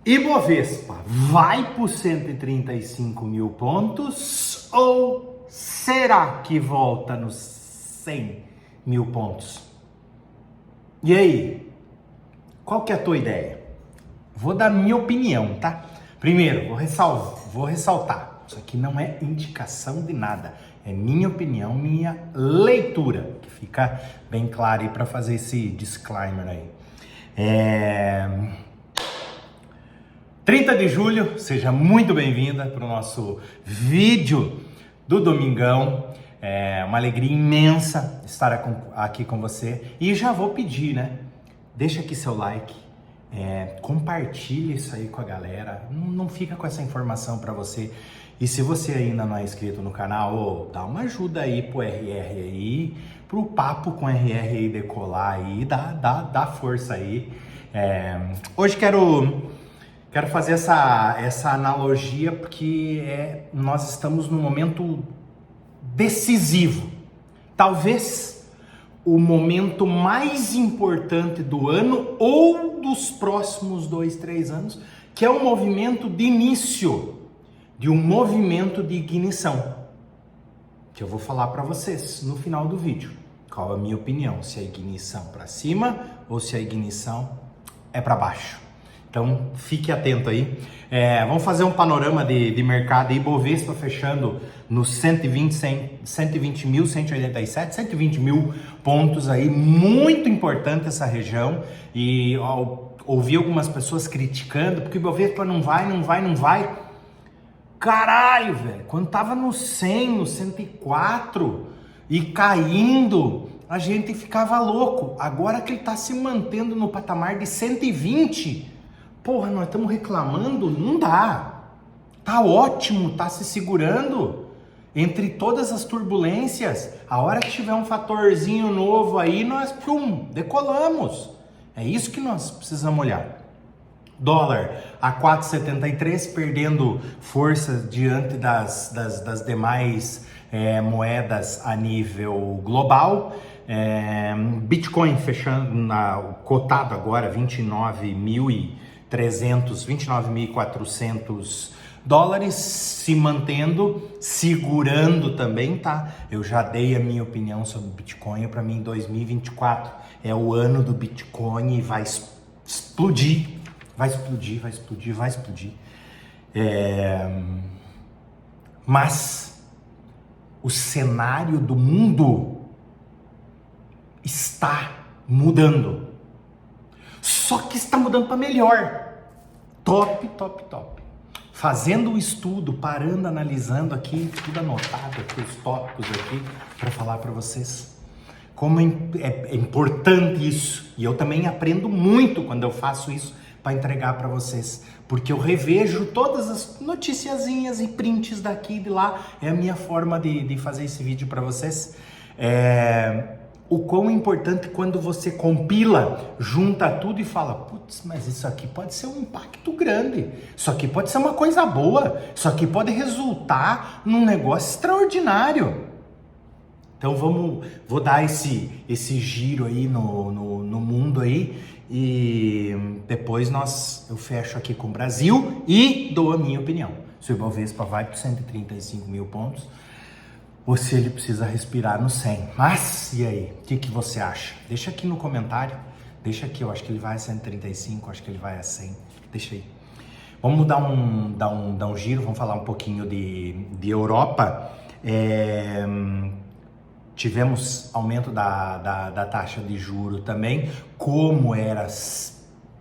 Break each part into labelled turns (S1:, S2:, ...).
S1: Ibovespa vai para os 135 mil pontos ou será que volta nos 100 mil pontos? E aí, qual que é a tua ideia? Vou dar minha opinião, tá? Primeiro, vou ressaltar, isso aqui não é indicação de nada, é minha opinião, minha leitura, que fica bem claro aí para fazer esse disclaimer aí. 30 de julho, seja muito bem-vinda para o nosso vídeo do domingão. É uma alegria imensa estar aqui com você. E já vou pedir, né? Deixa aqui seu like, compartilha isso aí com a galera. Não fica com essa informação para você. E se você ainda não é inscrito no canal, dá uma ajuda aí pro RR aí, pro papo com RR aí decolar aí, dá força aí. Hoje quero fazer essa analogia porque nós estamos num momento decisivo. Talvez o momento mais importante do ano ou dos próximos 2, 3 anos, que é um movimento de início, de um movimento de ignição, que eu vou falar para vocês no final do vídeo. Qual é a minha opinião? Se a ignição para cima ou se a ignição é para baixo. Então, fique atento aí. Vamos fazer um panorama de mercado. Ibovespa fechando nos 120.187, 120 mil pontos aí. Muito importante essa região. E ouvi algumas pessoas criticando, porque o Ibovespa não vai. Caralho, velho. Quando tava no 100, no 104 e caindo, a gente ficava louco. Agora que ele tá se mantendo no patamar de 120... Porra, nós estamos reclamando? Não dá. Tá ótimo, tá se segurando entre todas as turbulências. A hora que tiver um fatorzinho novo aí, nós decolamos. É isso que nós precisamos olhar. Dólar a 4,73, perdendo força diante das demais moedas a nível global. Bitcoin fechando, cotado agora 29.400 dólares, se mantendo, segurando também, tá? Eu já dei a minha opinião sobre o Bitcoin. Para mim, 2024 é o ano do Bitcoin e vai explodir. Mas o cenário do mundo está mudando. Só que está mudando para melhor. Top. Fazendo o estudo, parando, analisando aqui, tudo anotado aqui, os tópicos aqui, para falar para vocês. Como é importante isso. E eu também aprendo muito quando eu faço isso para entregar para vocês. Porque eu revejo todas as noticiazinhas e prints daqui e de lá. É a minha forma de fazer esse vídeo para vocês. O quão importante quando você compila, junta tudo e fala, putz, mas isso aqui pode ser um impacto grande, isso aqui pode ser uma coisa boa, isso aqui pode resultar num negócio extraordinário. Então vou dar esse giro aí no mundo aí e depois eu fecho aqui com o Brasil e dou a minha opinião. Se o Ibovespa vai para 135 mil pontos, ou se ele precisa respirar no 100. Mas, e aí? O que você acha? Deixa aqui no comentário. Deixa aqui, eu acho que ele vai a 135, acho que ele vai a 100. Deixa aí. Vamos dar um giro, vamos falar um pouquinho de Europa. Tivemos aumento da taxa de juro também, como era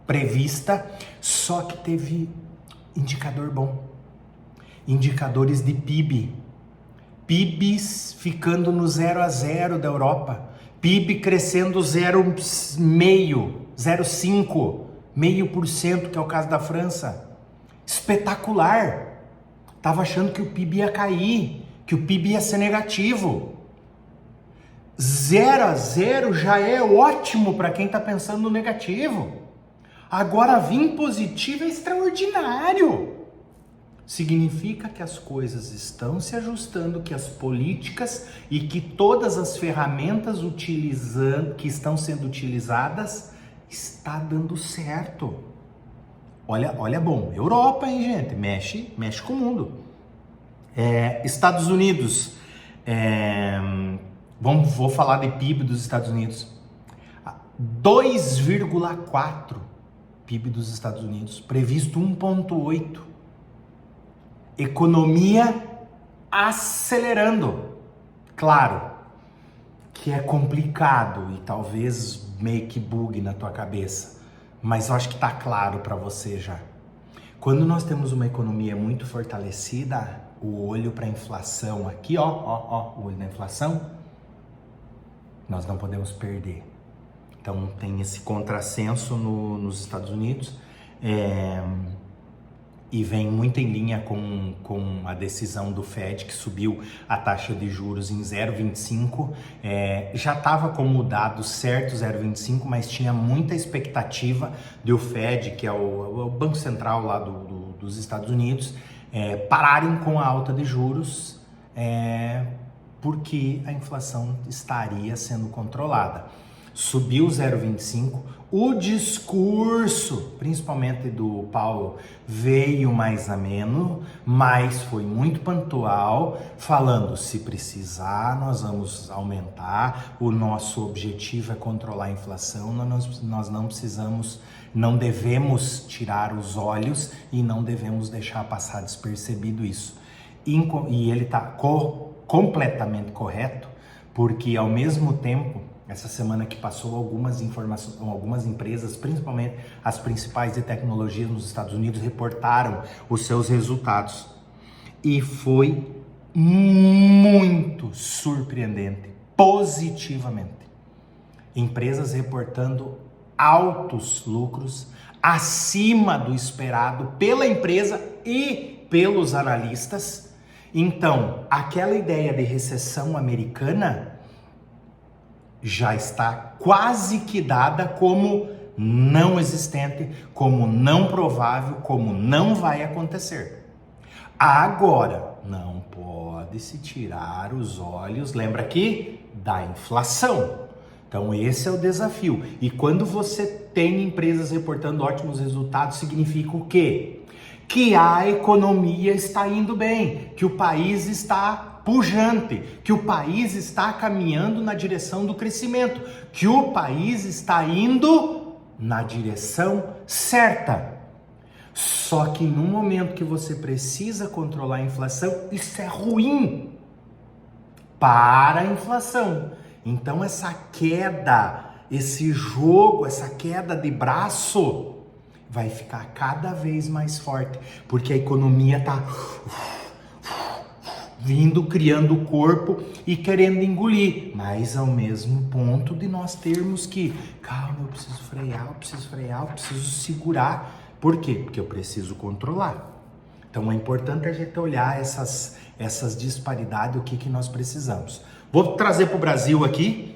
S1: prevista, só que teve indicador bom. Indicadores de PIBs ficando no 0 a 0 da Europa, PIB crescendo 0,5%, que é o caso da França. Espetacular! Tava achando que o PIB ia cair, que o PIB ia ser negativo. 0 a 0 já é ótimo para quem tá pensando no negativo. Agora vir positivo é extraordinário. Significa que as coisas estão se ajustando, que as políticas e que todas as ferramentas que estão sendo utilizadas está dando certo. Olha bom. Europa, hein, gente? Mexe com o mundo. Estados Unidos. Vou falar de PIB dos Estados Unidos. 2,4 PIB dos Estados Unidos. Previsto 1,8. Economia acelerando. Claro que é complicado e talvez meio que bugue na tua cabeça, mas eu acho que tá claro para você já. Quando nós temos uma economia muito fortalecida, o olho para a inflação aqui, ó, o olho da inflação, nós não podemos perder. Então tem esse contrassenso nos Estados Unidos, e vem muito em linha com a decisão do Fed, que subiu a taxa de juros em 0,25. Já estava como dado certo 0,25, mas tinha muita expectativa do Fed, que é o Banco Central lá dos Estados Unidos, pararem com a alta de juros, porque a inflação estaria sendo controlada. Subiu 0,25, o discurso, principalmente do Powell, veio mais ameno, mas foi muito pontual, falando, se precisar, nós vamos aumentar, o nosso objetivo é controlar a inflação, nós não devemos tirar os olhos e não devemos deixar passar despercebido isso. E ele está completamente correto, porque ao mesmo tempo, essa semana que passou, algumas empresas, principalmente as principais de tecnologia nos Estados Unidos, reportaram os seus resultados. E foi muito surpreendente, positivamente. Empresas reportando altos lucros, acima do esperado pela empresa e pelos analistas. Então, aquela ideia de recessão americana já está quase que dada como não existente, como não provável, como não vai acontecer. Agora, não pode se tirar os olhos, lembra aqui, da inflação. Então esse é o desafio. E quando você tem empresas reportando ótimos resultados, significa o quê? Que a economia está indo bem, que o país está pujante, que o país está caminhando na direção do crescimento, que o país está indo na direção certa. Só que no momento que você precisa controlar a inflação, isso é ruim para a inflação. Então essa queda, esse jogo, essa queda de braço vai ficar cada vez mais forte, porque a economia está vindo, criando o corpo e querendo engolir, mas ao mesmo ponto de nós termos que, calma, eu preciso frear, eu preciso segurar. Por quê? Porque eu preciso controlar. Então é importante a gente olhar essas disparidades, o que nós precisamos. Vou trazer para o Brasil aqui,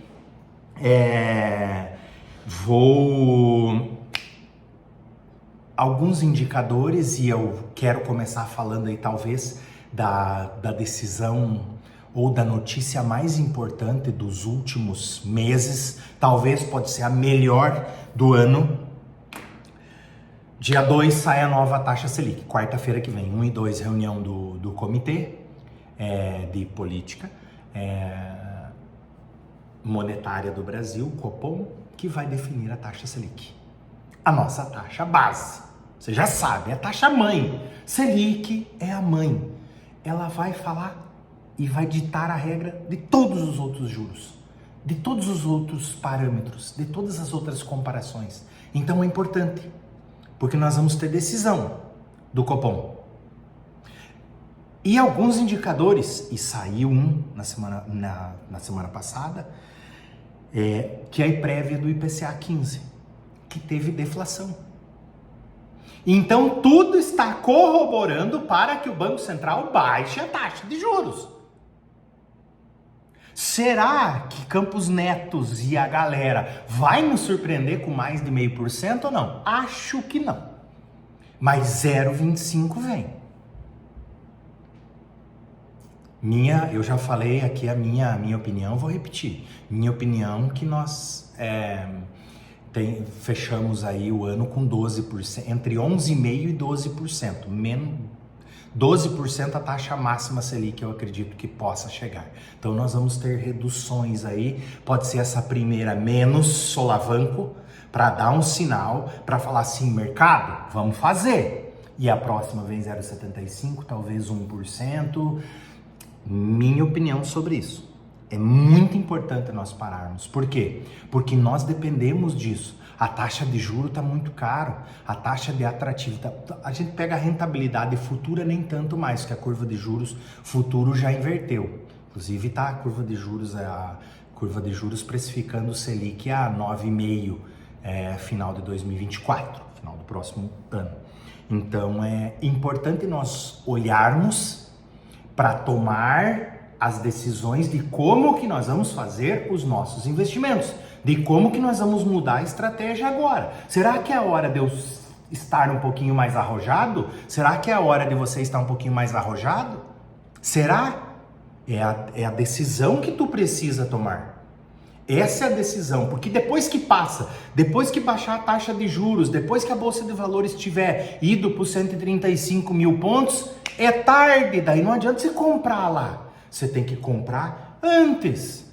S1: alguns indicadores, e eu quero começar falando aí talvez da decisão ou da notícia mais importante dos últimos meses, talvez pode ser a melhor do ano. Dia 2 sai a nova taxa Selic, quarta-feira que vem, 1 e 2, reunião do comitê de política monetária do Brasil, Copom, que vai definir a taxa Selic. A nossa taxa base, você já sabe, é a taxa mãe. Selic é a mãe. Ela vai falar e vai ditar a regra de todos os outros juros, de todos os outros parâmetros, de todas as outras comparações. Então é importante, porque nós vamos ter decisão do Copom. E alguns indicadores, e saiu um na semana passada, que é a prévia do IPCA 15, que teve deflação. Então tudo está corroborando para que o Banco Central baixe a taxa de juros. Será que Campos Netos e a galera vai nos surpreender com mais de 0,5% ou não? Acho que não. Mas 0,25 vem. Eu já falei aqui a minha opinião, vou repetir. Minha opinião que Fechamos aí o ano com 12%, entre 11,5% e 12%. 12% a taxa máxima Selic, eu acredito que possa chegar. Então nós vamos ter reduções aí, pode ser essa primeira menos solavanco, para dar um sinal, para falar assim, mercado, vamos fazer. E a próxima vem 0,75, talvez 1%. Minha opinião sobre isso. É muito importante nós pararmos. Por quê? Porque nós dependemos disso. A taxa de juros está muito caro. A taxa de atratividade... A gente pega a rentabilidade futura nem tanto mais, que a curva de juros futuro já inverteu. Inclusive está a curva de juros precificando o Selic a 9,5 final de 2024, final do próximo ano. Então é importante nós olharmos para tomar as decisões de como que nós vamos fazer os nossos investimentos, de como que nós vamos mudar a estratégia agora. Será que é a hora de eu estar um pouquinho mais arrojado? Será que é a hora de você estar um pouquinho mais arrojado? Será? É a decisão que tu precisa tomar. Essa é a decisão, porque depois que passa, depois que baixar a taxa de juros, depois que a Bolsa de Valores tiver ido para os 135 mil pontos, é tarde, daí não adianta você comprar lá. Você tem que comprar antes.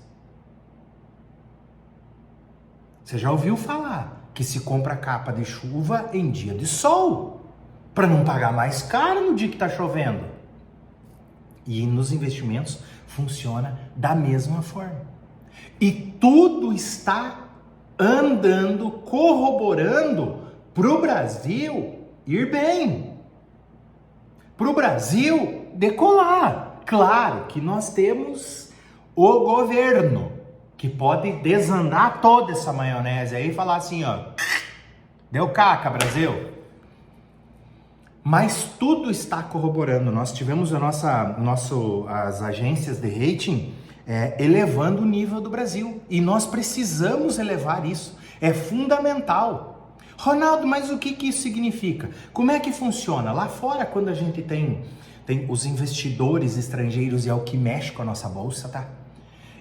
S1: Você já ouviu falar que se compra capa de chuva em dia de sol, para não pagar mais caro no dia que está chovendo. E nos investimentos funciona da mesma forma. E tudo está andando, corroborando para o Brasil ir bem. Para o Brasil decolar. Claro que nós temos o governo que pode desandar toda essa maionese aí e falar assim, ó, deu caca, Brasil. Mas tudo está corroborando. Nós tivemos as agências de rating elevando o nível do Brasil. E nós precisamos elevar isso. É fundamental. Ronaldo, mas o que isso significa? Como é que funciona? Lá fora, quando a gente tem os investidores estrangeiros e é o que mexe com a nossa bolsa, tá?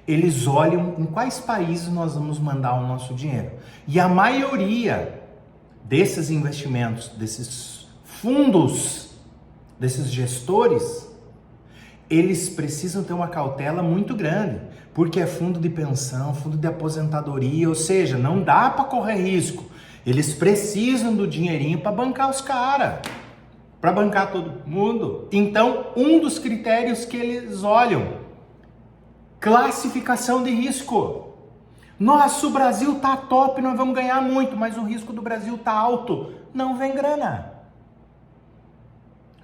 S1: Eles olham em quais países nós vamos mandar o nosso dinheiro. E a maioria desses investimentos, desses fundos, desses gestores, eles precisam ter uma cautela muito grande, porque é fundo de pensão, fundo de aposentadoria, ou seja, não dá para correr risco. Eles precisam do dinheirinho para bancar os caras, para bancar todo mundo. Então, um dos critérios que eles olham, classificação de risco. Nossa, o Brasil tá top, nós vamos ganhar muito, mas o risco do Brasil tá alto. Não vem grana.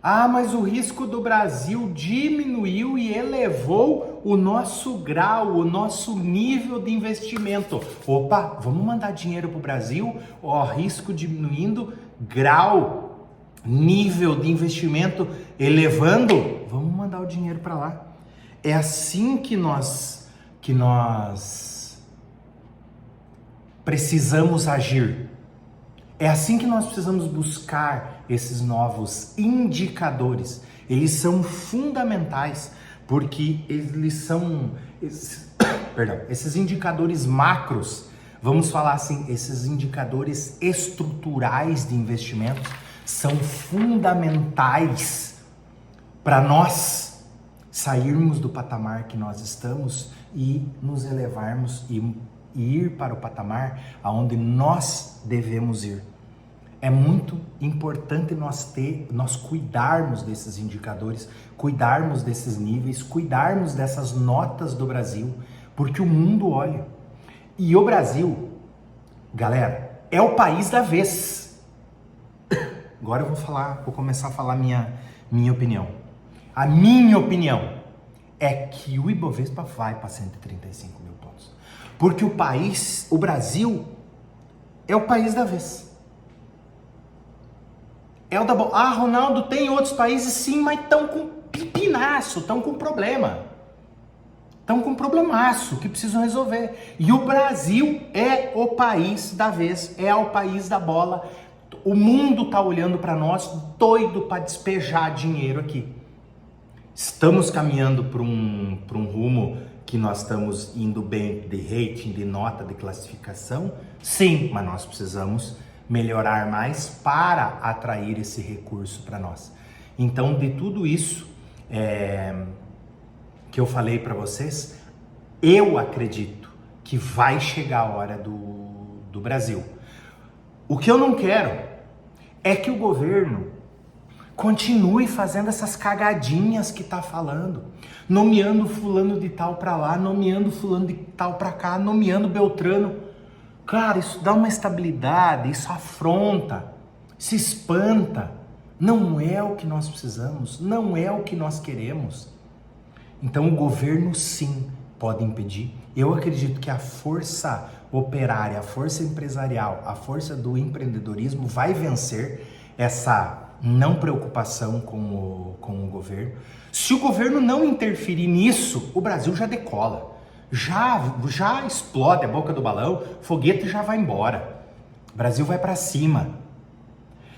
S1: Ah, mas o risco do Brasil diminuiu e elevou o nosso grau, o nosso nível de investimento. Opa, vamos mandar dinheiro para o Brasil? Ó, risco diminuindo, grau, nível de investimento elevando. Vamos mandar o dinheiro para lá. É assim que nós precisamos agir. É assim que nós precisamos buscar esses novos indicadores. Eles são fundamentais, porque esses indicadores macros, vamos falar assim, esses indicadores estruturais de investimentos são fundamentais para nós sairmos do patamar que nós estamos e nos elevarmos e ir para o patamar aonde nós devemos ir. É muito importante nós cuidarmos desses indicadores, cuidarmos desses níveis, cuidarmos dessas notas do Brasil, porque o mundo olha. E o Brasil, galera, é o país da vez. Agora eu vou começar a falar minha opinião. A minha opinião é que o Ibovespa vai para 135 mil pontos. Porque o Brasil é o país da vez. Ronaldo, tem outros países sim, mas estão com pepinaço, estão com problema. Estão com problemaço que precisam resolver. E o Brasil é o país da vez, é o país da bola. O mundo está olhando para nós, doido para despejar dinheiro aqui. Estamos caminhando para um rumo que nós estamos indo bem de rating, de nota, de classificação? Sim, mas nós precisamos melhorar mais para atrair esse recurso para nós. Então, de tudo isso que eu falei para vocês, eu acredito que vai chegar a hora do Brasil. O que eu não quero é que o governo continue fazendo essas cagadinhas que tá falando, nomeando fulano de tal para lá, nomeando fulano de tal para cá, nomeando Beltrano. Cara, isso dá uma estabilidade, isso afronta, se espanta. Não é o que nós precisamos, não é o que nós queremos. Então o governo sim pode impedir. Eu acredito que a força operária, a força empresarial, a força do empreendedorismo vai vencer essa não preocupação com o governo. Se o governo não interferir nisso, o Brasil já decola. Já explode a boca do balão, foguete já vai embora. O Brasil vai para cima.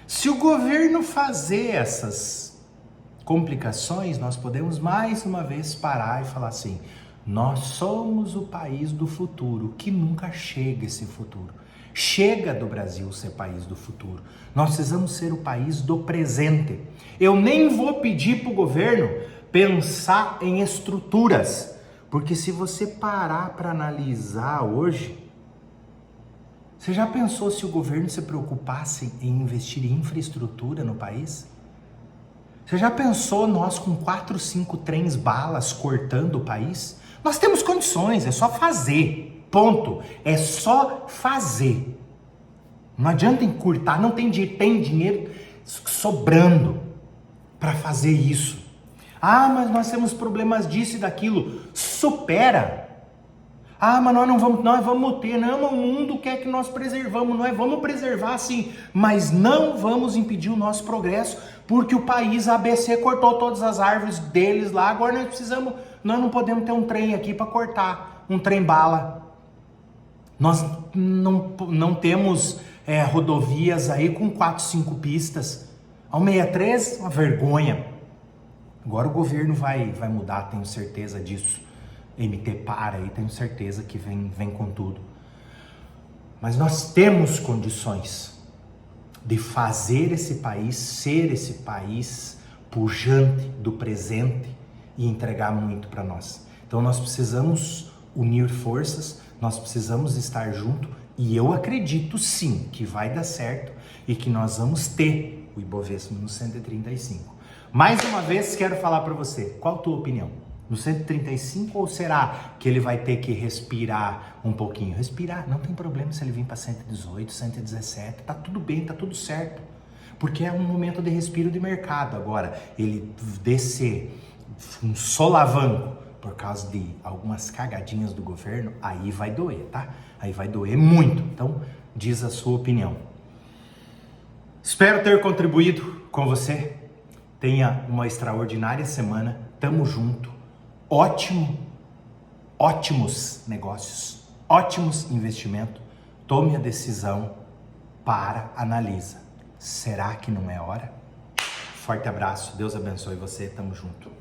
S1: Se o governo fazer essas complicações, nós podemos mais uma vez parar e falar assim: nós somos o país do futuro, que nunca chega esse futuro. Chega do Brasil ser país do futuro. Nós precisamos ser o país do presente. Eu nem vou pedir para o governo pensar em estruturas, porque se você parar para analisar hoje, você já pensou se o governo se preocupasse em investir em infraestrutura no país? Você já pensou nós com 4, 5 trens balas cortando o país? Nós temos condições, é só fazer, ponto. É só fazer. Não adianta encurtar, não tem dinheiro sobrando para fazer isso. Ah, mas nós temos problemas disso e daquilo. Supera. Ah, mas nós vamos ter, não, o mundo quer que nós preservamos, nós vamos preservar sim, mas não vamos impedir o nosso progresso, porque o país ABC cortou todas as árvores deles lá, agora nós não podemos ter um trem aqui para cortar, um trem bala. Nós não temos rodovias aí com 4, 5 pistas. A 163, uma vergonha. Agora o governo vai mudar, tenho certeza disso. MT para aí, tenho certeza que vem com tudo. Mas nós temos condições de fazer esse país ser esse país pujante do presente e entregar muito para nós. Então nós precisamos unir forças, nós precisamos estar junto e eu acredito sim que vai dar certo e que nós vamos ter o Ibovespa no 135. Mais uma vez quero falar para você, qual a tua opinião? No 135 ou será que ele vai ter que respirar um pouquinho? Respirar, não tem problema se ele vir para 118, 117, tá tudo bem, tá tudo certo. Porque é um momento de respiro de mercado. Agora, ele descer um solavanco por causa de algumas cagadinhas do governo, aí vai doer, tá? Aí vai doer muito. Então, diz a sua opinião. Espero ter contribuído com você. Tenha uma extraordinária semana. Tamo junto. Ótimos negócios, ótimos investimentos. Tome a decisão, analisa. Será que não é hora? Forte abraço, Deus abençoe você, tamo junto.